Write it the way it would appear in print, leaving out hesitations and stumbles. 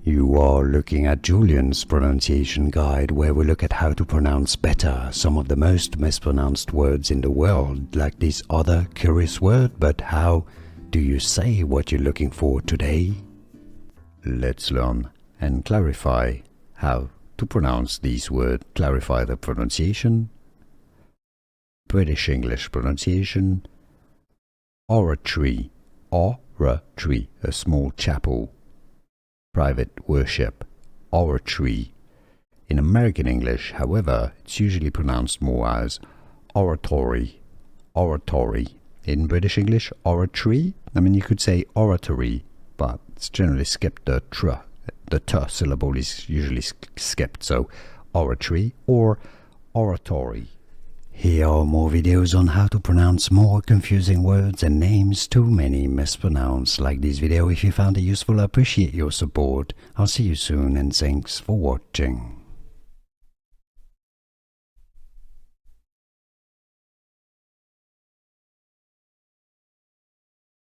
You are looking at Julian's pronunciation guide, where we look at how to pronounce better some of the most mispronounced words in the world, like this other curious word. But how do you say what you're looking for today? Let's learn and clarify how to pronounce these words. Clarify the pronunciation. British English pronunciation. Oratory. Oratory, a small chapel. Private worship. Oratory. In American English, however, it's usually pronounced more as oratory. Oratory. In British English, oratory. You could say oratory, but it's generally skipped the tr. The t syllable is usually skipped, so oratory or oratory. Here are more videos on how to pronounce more confusing words and names too many mispronounced. Like this video if you found it useful. I appreciate your support. I'll see you soon and thanks for watching.